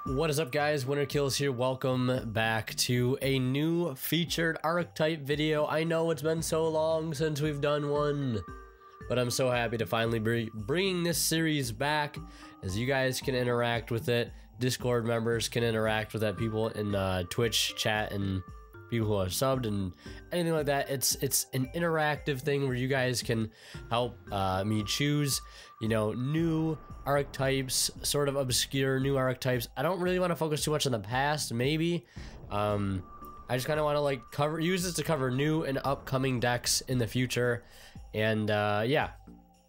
What is up, guys? Winter Kills here. Welcome back to a new featured Archetype video. I know it's been so long since we've done one, but I'm so happy to finally be bringing this series back, as you guys can interact with it. Discord members can interact with it. People in Twitch chat and people who are subbed and anything like that. It's an interactive thing where you guys can help me choose, you know, new archetypes, sort of obscure new archetypes. I don't really want to focus too much on the past, maybe. I just kind of want to like use this to cover new and upcoming decks in the future. And yeah,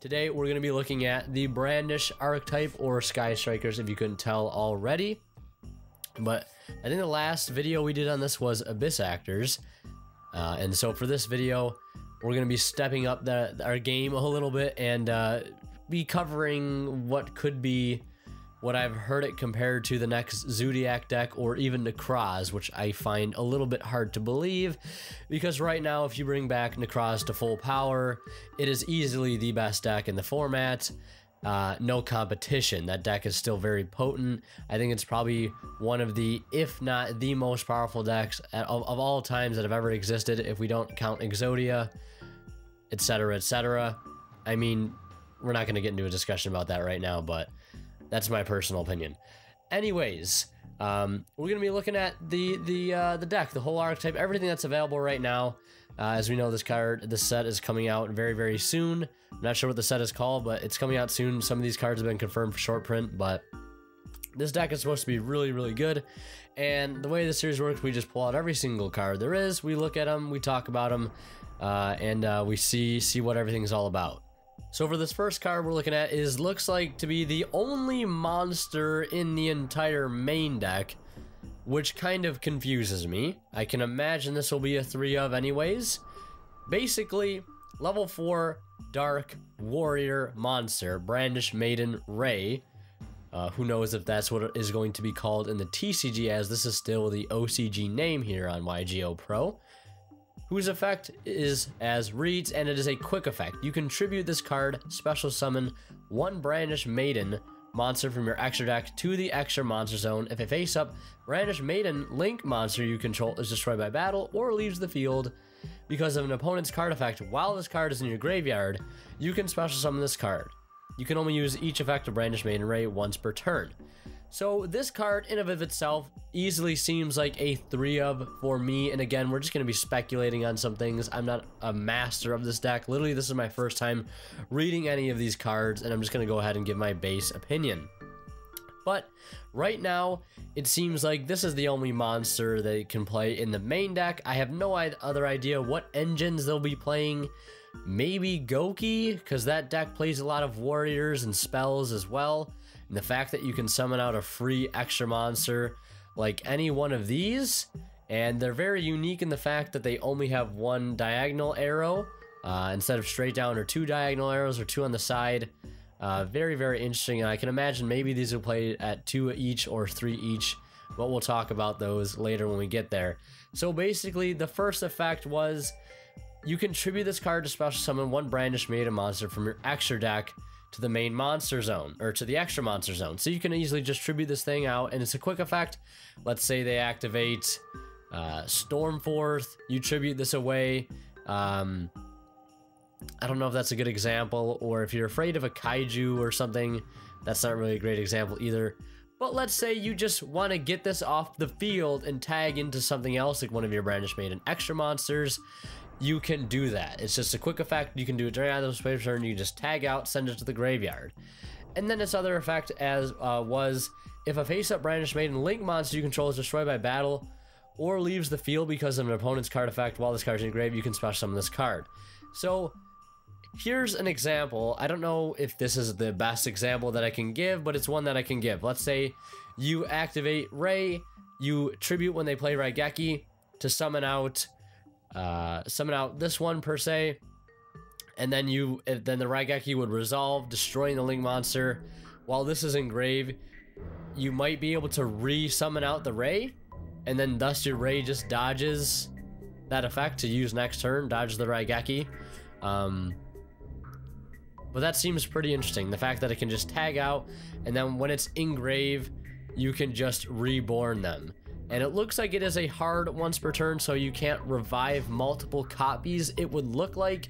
today we're going to be looking at the Brandish archetype, or Sky Strikers if you couldn't tell already. But I think the last video we did on this was Abyss Actors, and so for this video we're going to be stepping up our game a little bit and be covering what could be what I've heard it compared to the next Zodiac deck, or even Necroz, which I find a little bit hard to believe, because right now if you bring back Necroz to full power, it is easily the best deck in the format. No competition. That deck is still very potent. I think it's probably one of the, if not the most powerful decks of all times that have ever existed, if we don't count Exodia, etc, etc. I mean, we're not going to get into a discussion about that right now, but that's my personal opinion. Anyways, we're going to be looking at the deck, the whole archetype, everything that's available right now. As we know, this set is coming out very, very soon. I'm not sure what the set is called, but it's coming out soon. Some of these cards have been confirmed for short print, but this deck is supposed to be really, really good. And the way the series works, we just pull out every single card there is, we look at them, we talk about them, and we see what everything's all about. So for this first card we're looking at looks like to be the only monster in the entire main deck, which kind of confuses me. I can imagine this will be a 3 of anyways. Basically, level 4 Dark Warrior monster, Brandish Maiden Ray. Who knows if that's what it is going to be called in the TCG, as this is still the OCG name here on YGO Pro. Whose effect is as reads, and it is a quick effect. You contribute this card, special summon one Brandish Maiden monster from your extra deck to the extra monster zone. If a face-up Brandish Maiden Link monster you control is destroyed by battle or leaves the field because of an opponent's card effect while this card is in your graveyard, you can special summon this card. You can only use each effect of Brandish Maiden Ray once per turn. So this card in and of itself easily seems like a 3 of for me, and again, we're just going to be speculating on some things. I'm not a master of this deck. Literally, this is my first time reading any of these cards, and I'm just going to go ahead and give my base opinion. But right now, it seems like this is the only monster they can play in the main deck. I have no other idea what engines they'll be playing. Maybe Goki, because that deck plays a lot of warriors and spells as well. And the fact that you can summon out a free extra monster like any one of these, and they're very unique in the fact that they only have one diagonal arrow instead of straight down, or 2 diagonal arrows, or 2 on the side. Very, very interesting, and I can imagine maybe these will play at 2 each or 3 each, but we'll talk about those later when we get there. So basically, the first effect was you contribute this card to special summon one Brandish Maiden monster from your extra deck to the main monster zone, or to the extra monster zone. So you can easily just tribute this thing out, and it's a quick effect. Let's say they activate Stormforth, you tribute this away. I don't know if that's a good example, or if you're afraid of a kaiju or something, that's not really a great example either. But let's say you just want to get this off the field and tag into something else, like one of your Brandish Maiden extra monsters. You can do that. It's just a quick effect. You can do it during either space turn. You just tag out, send it to the graveyard. And then this other effect was if a face-up Brandish Maiden Link monster you control is destroyed by battle or leaves the field because of an opponent's card effect while this card is in your grave, you can special summon this card. So here's an example. I don't know if this is the best example that I can give, but it's one that I can give. Let's say you activate Ray, you tribute when they play Raigeki to summon out this one per se, and then then the Raigeki would resolve, destroying the Link monster. While this is engraved, you might be able to re-summon out the Ray, and then thus your Ray just dodges that effect to use next turn, dodges the Raigeki. But that seems pretty interesting, the fact that it can just tag out, and then when it's engraved, you can just reborn them. And it looks like it is a hard once per turn, so you can't revive multiple copies, it would look like.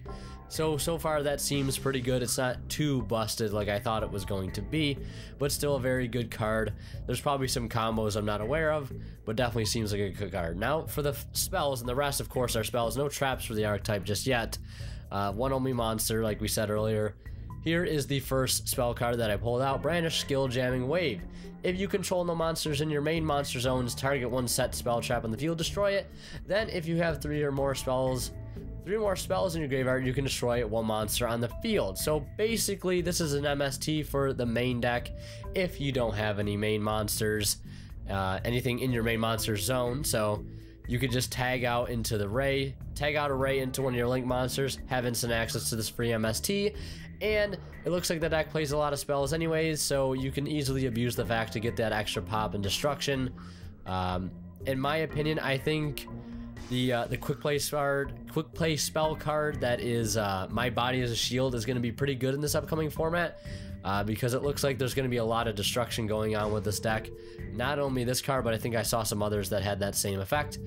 So far that seems pretty good. It's not too busted like I thought it was going to be, but still a very good card. There's probably some combos I'm not aware of, but definitely seems like a good card. Now for the spells, and the rest of course are spells. No traps for the archetype just yet. One only monster, like we said earlier. Here is the first spell card that I pulled out, Brandish Skill Jamming Wave. If you control no monsters in your main monster zones, target one set spell trap on the field, destroy it. Then if you have three more spells in your graveyard, you can destroy one monster on the field. So basically this is an MST for the main deck if you don't have any main monsters, anything in your main monster zone. So you could just tag out into the Ray, tag out a Ray into one of your link monsters, have instant access to this free MST, and it looks like the deck plays a lot of spells anyways, so you can easily abuse the fact to get that extra pop and destruction. In my opinion, I think the quick play spell card that is My Body as a Shield is going to be pretty good in this upcoming format, because it looks like there's going to be a lot of destruction going on with this deck. Not only this card, but I think I saw some others that had that same effect.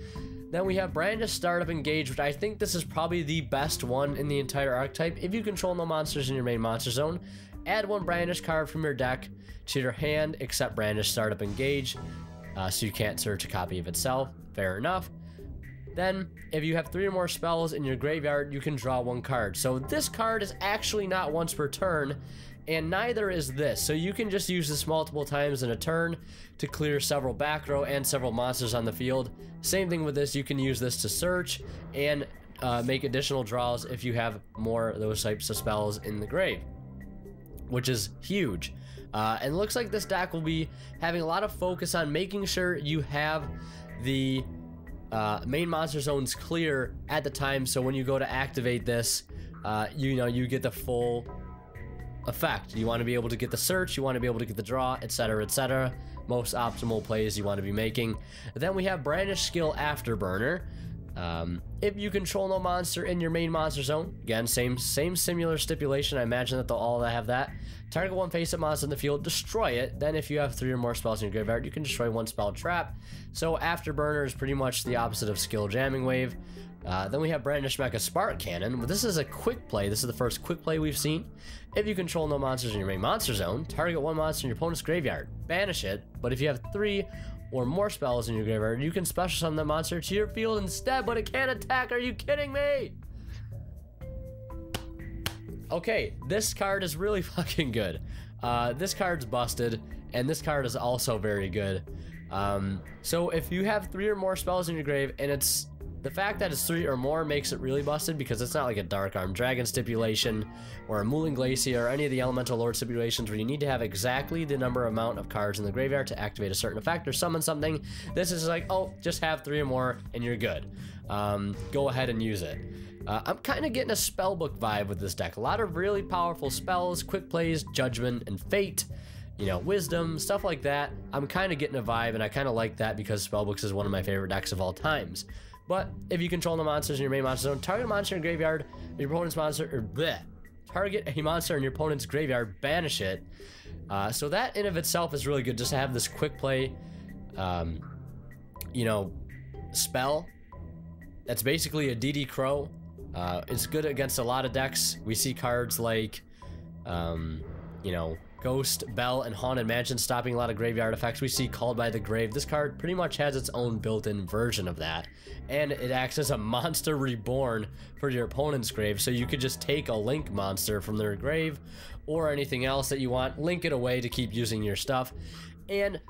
Then we have Brandish Startup Engage, which I think this is probably the best one in the entire archetype. If you control no monsters in your main monster zone, add one Brandish card from your deck to your hand, except Brandish Startup Engage, so you can't search a copy of itself. Fair enough. Then, if you have 3 or more spells in your graveyard, you can draw 1 card. So this card is actually not once per turn, and neither is this. So you can just use this multiple times in a turn to clear several back row and several monsters on the field. Same thing with this, you can use this to search and make additional draws if you have more of those types of spells in the grave, which is huge. And it looks like this deck will be having a lot of focus on making sure you have the main monster zones clear at the time, so when you go to activate this, you get the full effect. You want to be able to get the search, you want to be able to get the draw, etc, etc. Most optimal plays you want to be making. Then we have Brandish Skill Afterburner. If you control no monster in your main monster zone, again, same similar stipulation, I imagine that they'll all have that. Target one face-up monster in the field, destroy it. Then if you have 3 or more spells in your graveyard, you can destroy 1 spell trap. So Afterburner is pretty much the opposite of Skill Jamming Wave. Then we have Brandish Mecha Spark Cannon. This is a quick play. This is the first quick play we've seen. If you control no monsters in your main monster zone, target 1 monster in your opponent's graveyard, banish it. But if you have 3 or more spells in your graveyard, you can special summon that monster to your field instead, but it can't attack. Are you kidding me? Okay, this card is really fucking good. This card's busted, and this card is also very good. So if you have 3 or more spells in your grave, and it's the fact that it's 3 or more makes it really busted, because it's not like a Dark Arm Dragon stipulation or a Mooling Glacier or any of the Elemental Lord stipulations where you need to have exactly the amount of cards in the graveyard to activate a certain effect or summon something. This is like, oh, just have 3 or more and you're good. Go ahead and use it. I'm kind of getting a spellbook vibe with this deck. A lot of really powerful spells, quick plays, Judgment and Fate, Wisdom, stuff like that. I'm kind of getting a vibe, and I kind of like that because Spellbooks is one of my favorite decks of all times. But if you control the monsters in your main monster zone, target a monster in your graveyard, your opponent's monster, or bleh, target a monster in your opponent's graveyard, banish it. So that in of itself is really good, just to have this quick play, spell. That's basically a DD Crow. It's good against a lot of decks. We see cards like, Ghost, Bell, and Haunted Mansion stopping a lot of graveyard effects. We see Called by the Grave. This card pretty much has its own built-in version of that, and it acts as a monster reborn for your opponent's grave, so you could just take a link monster from their grave or anything else that you want, link it away to keep using your stuff. And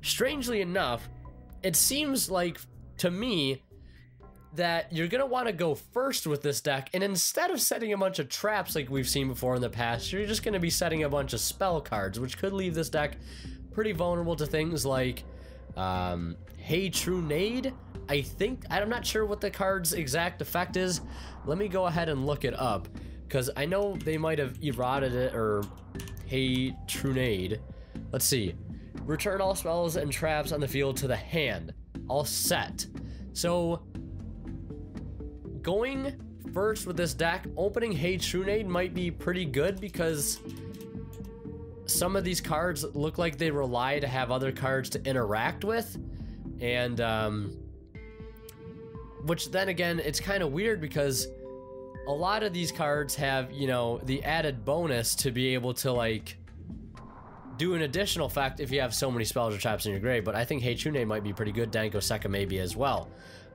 strangely enough, it seems like to me that you're going to want to go first with this deck, and instead of setting a bunch of traps like we've seen before in the past, you're just going to be setting a bunch of spell cards, which could leave this deck pretty vulnerable to things like Hey True Nade. I'm not sure what the card's exact effect is. Let me go ahead and look it up, because I know they might have eroded it, or Hey True Nade. Let's see. Return all spells and traps on the field to the hand. All set. So going first with this deck, opening Hey True Nade might be pretty good, because some of these cards look like they rely to have other cards to interact with, and which then again, it's kind of weird because a lot of these cards have, you know, the added bonus to be able to like do an additional effect if you have so many spells or traps in your grave. But I think Hechune might be pretty good. Danko Seka maybe as well.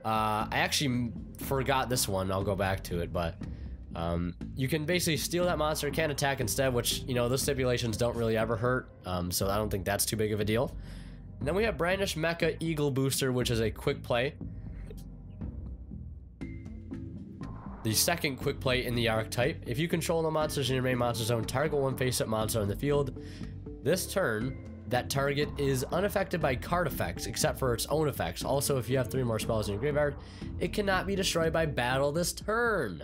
I actually forgot this one. I'll go back to it, but you can basically steal that monster, can't attack instead, which, you know, those stipulations don't really ever hurt, so I don't think that's too big of a deal. And then we have Brandish Mecha Eagle Booster, which is a quick play. The second quick play in the Archetype. If you control no monsters in your main monster zone, target one face-up monster on the field. This turn, that target is unaffected by card effects, except for its own effects. Also, if you have 3 more spells in your graveyard, it cannot be destroyed by battle this turn.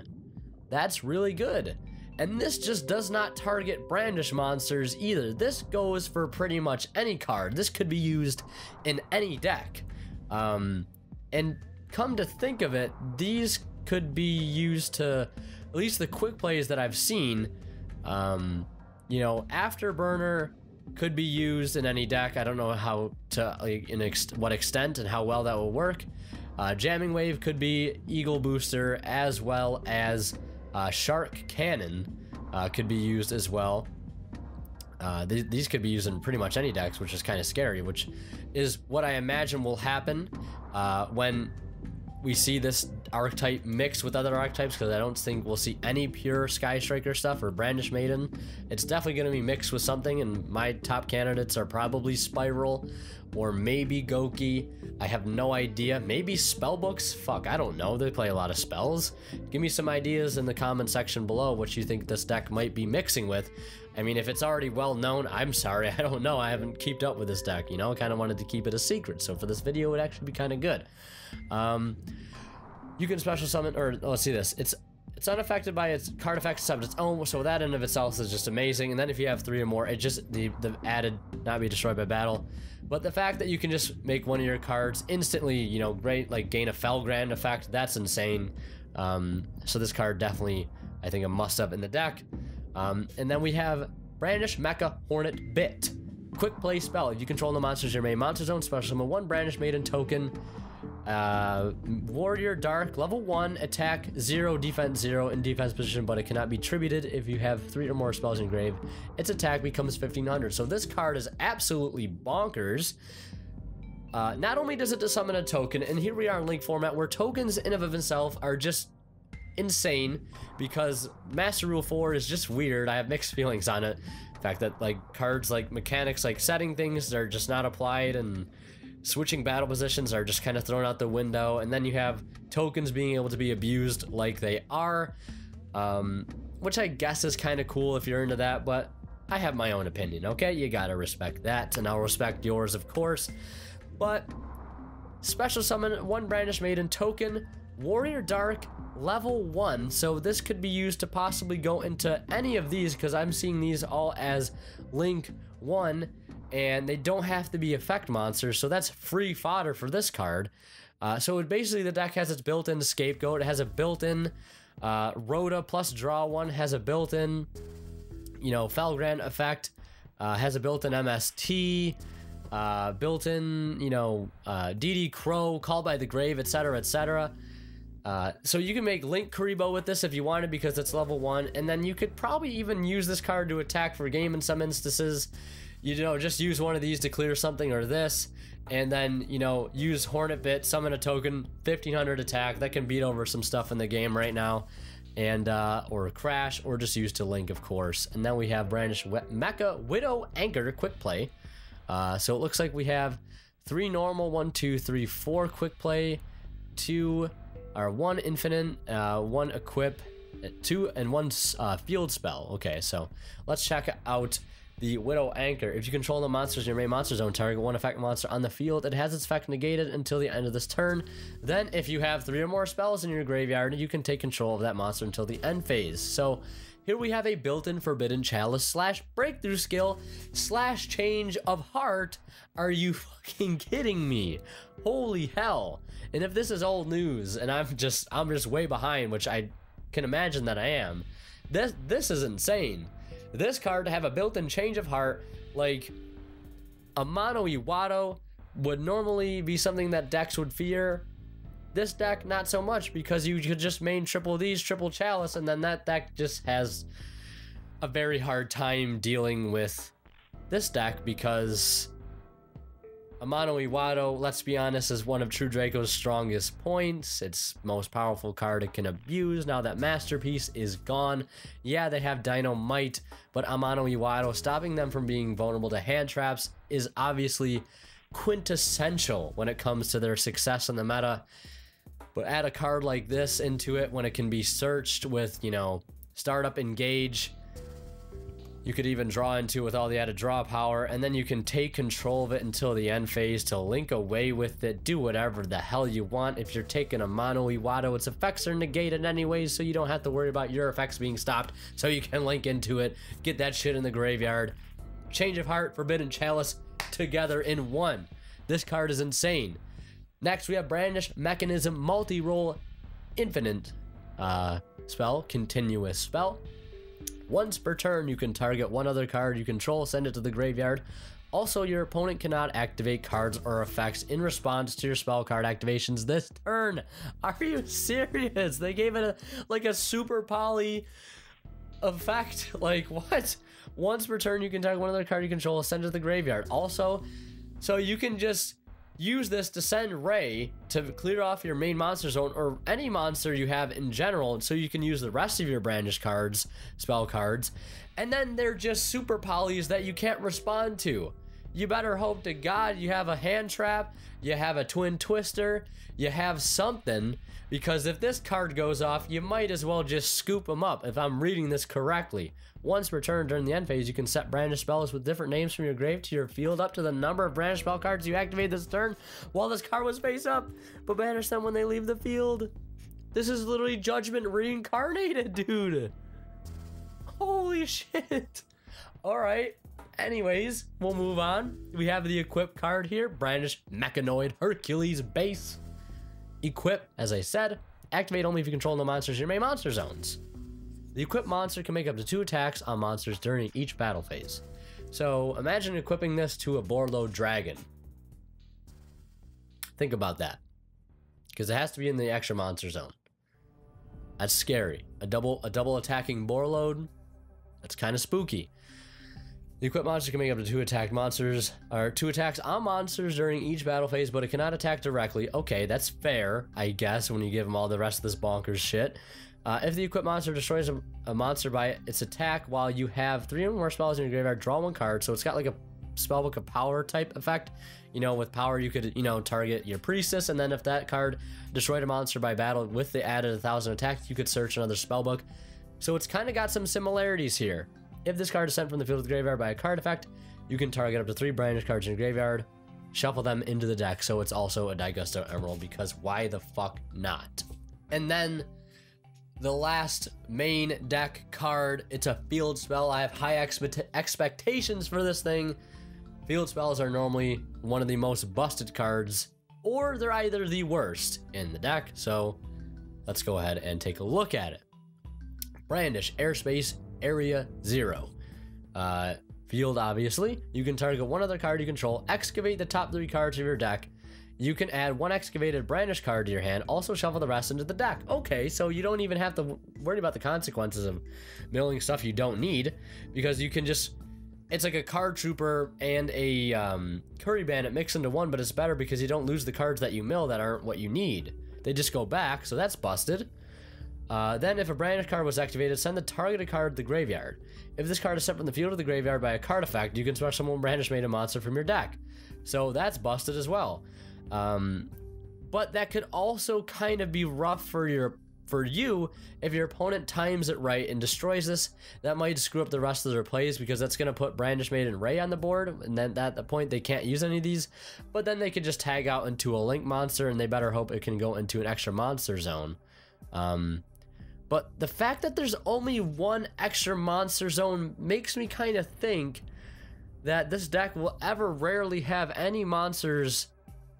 That's really good. And this just does not target Brandish monsters either. This goes for pretty much any card. This could be used in any deck. And come to think of it, these could be used to, at least the quick plays that I've seen, you know, Afterburner could be used in any deck. I don't know how to, like, what extent and how well that will work. Jamming Wave could be Eagle Booster, as well as Shark Cannon could be used as well. These could be used in pretty much any decks, which is kind of scary, which is what I imagine will happen when we see this archetype mix with other archetypes, because I don't think we'll see any pure Sky Striker stuff or Brandish Maiden. It's definitely going to be mixed with something, and my top candidates are probably Spiral or maybe Goki. I have no idea. Maybe Spellbooks? Fuck, I don't know. They play a lot of spells. Give me some ideas in the comment section below what you think this deck might be mixing with. I mean, if it's already well known, I'm sorry, I don't know. I haven't kept up with this deck, you know? I kind of wanted to keep it a secret, so for this video, it would actually be kind of good. You can special summon, or let's see this. It's unaffected by its card effects except its own, so that in of itself is just amazing. And then if you have 3 or more, it just, the added not be destroyed by battle. But the fact that you can just make one of your cards instantly, you know, great, like gain a Felgrand effect, that's insane. So this card definitely, I think, a must-have in the deck. And then we have Brandish Mecha Hornet Bit. Quick play spell. If you control the monsters in your main monster zone, special summon 1 Brandish Maiden token. Warrior Dark, level 1, attack 0, defense 0 in defense position, but it cannot be tributed if you have 3 or more spells in grave. Its attack becomes 1500. So this card is absolutely bonkers. Not only does it summon a token, and here we are in Link format, where tokens in of itself are just insane, because Master Rule 4 is just weird. I have mixed feelings on it. The fact that, like, cards like mechanics, like setting things, are just not applied, and switching battle positions are just kind of thrown out the window. And then you have tokens being able to be abused like they are, which I guess is kind of cool if you're into that, but I have my own opinion, okay? You gotta respect that, and I'll respect yours, of course. But special summon 1 Brandish Maiden token, Warrior Dark, level 1. So this could be used to possibly go into any of these, because I'm seeing these all as Link 1, and they don't have to be effect monsters, so that's free fodder for this card. So it basically, the deck has its built-in Scapegoat. It has a built-in Rhoda plus draw 1, has a built-in, you know, Felgrand effect, has a built-in MST, built-in, you know, DD Crow, Called by the Grave, etc., etc. So you can make Link Kuriboh with this if you wanted, because it's level 1, and then you could probably even use this card to attack for game in some instances. You know, just use one of these to clear something, or this, and then, you know, use Hornet Bit, summon a token, 1500 attack. That can beat over some stuff in the game right now, and or Crash, or just use to Link, of course. And then we have Brandish Mecha Widow Anchor quick play. So it looks like we have 3 normal, 1, 2, 3, 4 quick play, 2 or 1 infinite, 1 equip, 2 and 1 field spell. Okay, so let's check out the Widow Anchor. If you control the monsters in your main monster zone, target 1 effect monster on the field. It has its effect negated until the end of this turn. Then, if you have 3 or more spells in your graveyard, you can take control of that monster until the end phase. So, here we have a built-in Forbidden Chalice / breakthrough skill / change of heart. Are you fucking kidding me? Holy hell. And if this is old news, and I'm just way behind, which I can imagine that I am, this is insane. this card to have a built-in change of heart, like a mono Iwado would normally be something that decks would fear. This deck, not so much, because you could just main triple these, triple Chalice, and then that deck just has a very hard time dealing with this deck, because a mono Iwado, let's be honest, is one of True Draco's strongest points. It's most powerful card it can abuse. Now that Masterpiece is gone, yeah, they have Dynamite, but a mono Iwado, stopping them from being vulnerable to hand traps is obviously quintessential when it comes to their success in the meta. But add a card like this into it when it can be searched with, you know, Startup Engage. You could even draw into it with all the added draw power, and then you can take control of it until the end phase to link away with it, do whatever the hell you want. If you're taking a mono Iwado, its effects are negated anyways, so you don't have to worry about your effects being stopped, so you can link into it, get that shit in the graveyard. Change of Heart, Forbidden Chalice, together in one. This card is insane. Next, we have Brandish, Mechanism, Multi-Role, Infinite spell, continuous spell. Once per turn, you can target one other card you control, send it to the graveyard. Also, your opponent cannot activate cards or effects in response to your spell card activations this turn. Are you serious? They gave it like a super poly effect. Like, what? Once per turn, you can target one other card you control, send it to the graveyard. Also, so you can just use this to send Ray to clear off your main monster zone, or any monster you have in general, so you can use the rest of your Brandish cards, spell cards, and then they're just super polys that you can't respond to. You better hope to God you have a hand trap, you have a twin twister, you have something, because if this card goes off, you might as well just scoop them up, if I'm reading this correctly. Once per turn during the end phase, you can set Brandish spells with different names from your grave to your field up to the number of Brandish spell cards you activate this turn while this card was face up, but banish them when they leave the field. This is literally Judgment reincarnated, dude. Holy shit. Alright, anyways, we'll move on. We have the equip card here, Brandish Mechanoid Hercules Base. Equip, as I said, activate only if you control no monsters in your main monster zones. The equipped monster can make up to 2 attacks on monsters during each battle phase. So imagine equipping this to a Borlo Dragon. Think about that, because it has to be in the extra monster zone. That's scary. A double attacking Borlo, that's kind of spooky. The equipped monster can make up to 2 attacked monsters, or 2 attacks on monsters during each battle phase, but it cannot attack directly. Okay, that's fair, I guess, when you give them all the rest of this bonkers shit. If the equipped monster destroys a monster by its attack while you have 3 or more spells in your graveyard, draw 1 card. So it's got like a spellbook of power type effect. You know, with power you could, you know, target your priestess, and then if that card destroyed a monster by battle with the added 1,000 attack, you could search another spellbook. So it's kind of got some similarities here. If this card is sent from the field to the graveyard by a card effect, you can target up to 3 Brandish cards in your graveyard, shuffle them into the deck, so it's also a Daigusto Emerald, because why the fuck not? And then the last main deck card, it's a field spell. I have high expectations for this thing. Field spells are normally one of the most busted cards, or they're either the worst in the deck, so let's go ahead and take a look at it. Brandish, Airspace, Area 0. Field, obviously. You can target one other card you control, excavate the top 3 cards of your deck. You can add 1 excavated Brandish card to your hand, also shuffle the rest into the deck. Okay, so you don't even have to worry about the consequences of milling stuff you don't need, because you can just, it's like a card trooper and a curry bandit mixed into one, but it's better because you don't lose the cards that you mill that aren't what you need. They just go back, so that's busted. Then if a Brandish card was activated, send the targeted card to the graveyard. If this card is sent from the field to the graveyard by a card effect, you can special summon Brandish Maiden monster from your deck. So that's busted as well. But that could also kind of be rough for you if your opponent times it right and destroys this. That might screw up the rest of their plays, because that's going to put Brandish Maiden Ray on the board, and then at the point they can't use any of these, but then they could just tag out into a link monster, and they better hope it can go into an extra monster zone. But the fact that there's only 1 extra monster zone makes me kind of think that this deck will ever rarely have any monsters,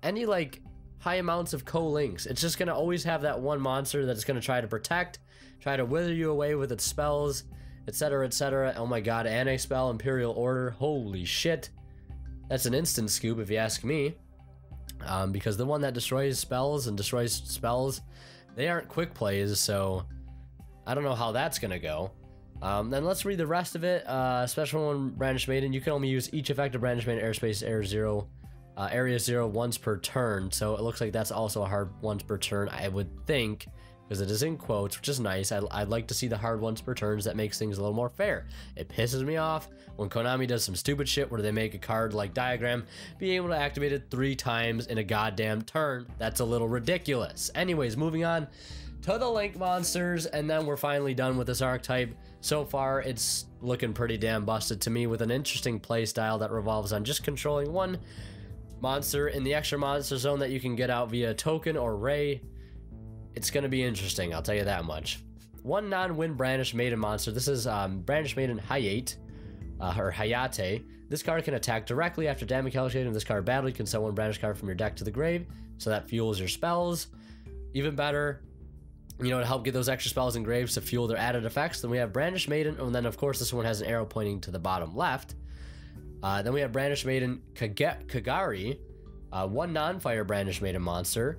any like high amounts of co-links. It's just going to always have that 1 monster that's going to try to protect, try to wither you away with its spells, etc., etc. Oh my god, Anti-Spell, Imperial Order, holy shit. That's an instant scoop if you ask me. Because the one that destroys spells, they aren't quick plays, so I don't know how that's gonna go. Then let's read the rest of it. Special one, Brandish Maiden. You can only use each effect of Brandish Maiden airspace area 0 once per turn. So it looks like that's also a hard once per turn, I would think, because it is in quotes, which is nice. I'd like to see the hard once per turns. That makes things a little more fair. It pisses me off when Konami does some stupid shit where they make a card like Diagram be able to activate it 3 times in a goddamn turn. That's a little ridiculous. Anyways, moving on to the Link monsters, and then we're finally done with this archetype. So far, it's looking pretty damn busted to me, with an interesting play style that revolves on just controlling one monster in the extra monster zone that you can get out via token or ray. It's going to be interesting, I'll tell you that much. One non-win Brandish Maiden monster. This is Brandish Maiden Hayate, or Hayate. This card can attack directly after damage calculated. If this card battled, you can send one Brandish card from your deck to the grave, so that fuels your spells. Even better, you know, to help get those extra spells in graves to fuel their added effects. Then we have Brandish Maiden, and then of course this one has an arrow pointing to the bottom left. Then we have Brandish Maiden Kagari, one non-fire Brandish Maiden monster.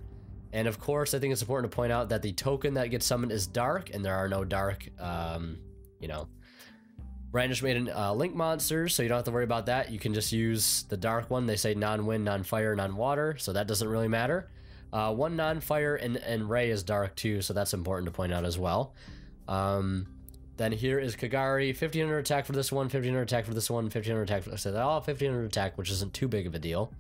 And of course, I think it's important to point out that the token that gets summoned is dark, and there are no dark, you know, Brandish Maiden Link monsters, so you don't have to worry about that. You can just use the dark one. They say non-wind, non-fire, non-water, so that doesn't really matter. One non-fire and Ray is dark too, so that's important to point out as well. Then here is Kagari, 1500 attack for this one, 1500 attack for this one, 1500 attack for this. So they're all 1500 attack, which isn't too big of a deal.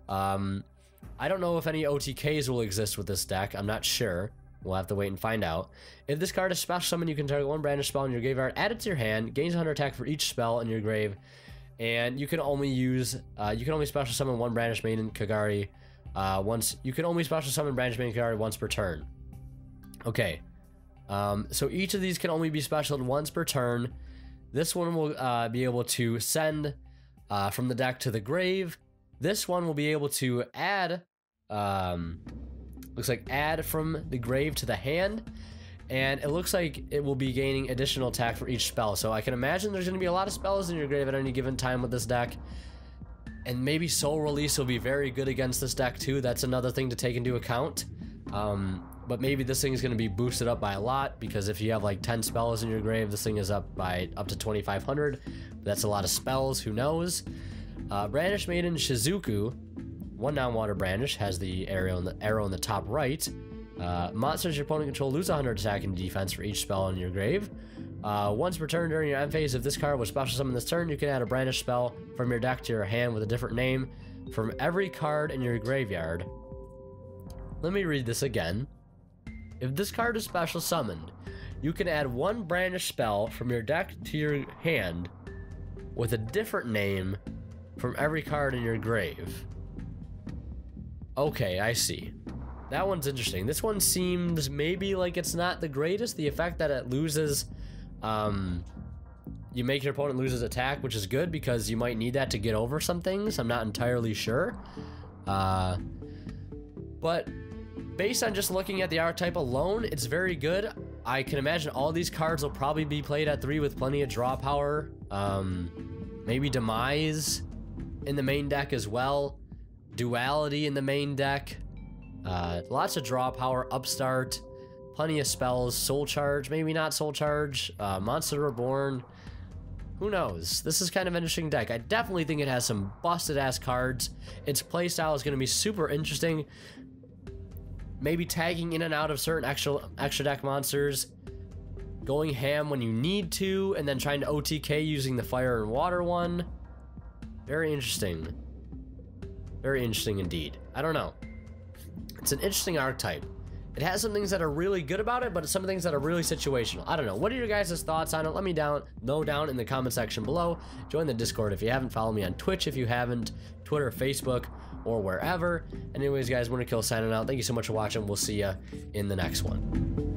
I don't know if any OTKs will exist with this deck. I'm not sure. We'll have to wait and find out. If this card is special summon, you can target one Brandish spell in your graveyard, add it to your hand, gains 100 attack for each spell in your grave, and you can only use, you can only special summon one Brandish Maiden Kagari once. You can only special summon Brandish Maiden Kagari once per turn. Okay. So each of these can only be specialed once per turn. This one will be able to send from the deck to the grave. This one will be able to add, looks like add from the grave to the hand, and it looks like it will be gaining additional attack for each spell. So I can imagine there's going to be a lot of spells in your grave at any given time with this deck, and maybe Soul Release will be very good against this deck too. That's another thing to take into account. But maybe this thing is going to be boosted up by a lot, because if you have like 10 spells in your grave, this thing is up to 2,500. That's a lot of spells, who knows. Brandish Maiden Shizuku, one non-water Brandish, has the arrow in the top right. Monsters your opponent control lose 100 attack and defense for each spell in your grave. Once per turn during your end phase, if this card was special summoned this turn, you can add a Brandish spell from your deck to your hand with a different name from every card in your graveyard. Let me read this again. If this card is special summoned, you can add one Brandish spell from your deck to your hand with a different name from every card in your grave. Okay, I see. That one's interesting. This one seems maybe like it's not the greatest. The effect that it loses, you make your opponent lose his attack, which is good because you might need that to get over some things. I'm not entirely sure. But based on just looking at the archetype alone, it's very good. I can imagine all these cards will probably be played at 3 with plenty of draw power. Maybe Demise in the main deck as well. Duality in the main deck. Lots of draw power. Upstart. Plenty of spells. Soul Charge. Maybe not Soul Charge. Monster Reborn. Who knows? This is kind of an interesting deck. I definitely think it has some busted ass cards. Its playstyle is going to be super interesting. Maybe tagging in and out of certain extra deck monsters, going ham when you need to, and then trying to OTK using the fire and water one. Very interesting. Very interesting indeed. I don't know. It's an interesting archetype. It has some things that are really good about it, but some things that are really situational. I don't know. What are your guys' thoughts on it? Let me know down in the comment section below. Join the Discord if you haven't. Follow me on Twitch if you haven't. Twitter, Facebook, or wherever. Anyways, guys, Winterkill signing out. Thank you so much for watching. We'll see you in the next one.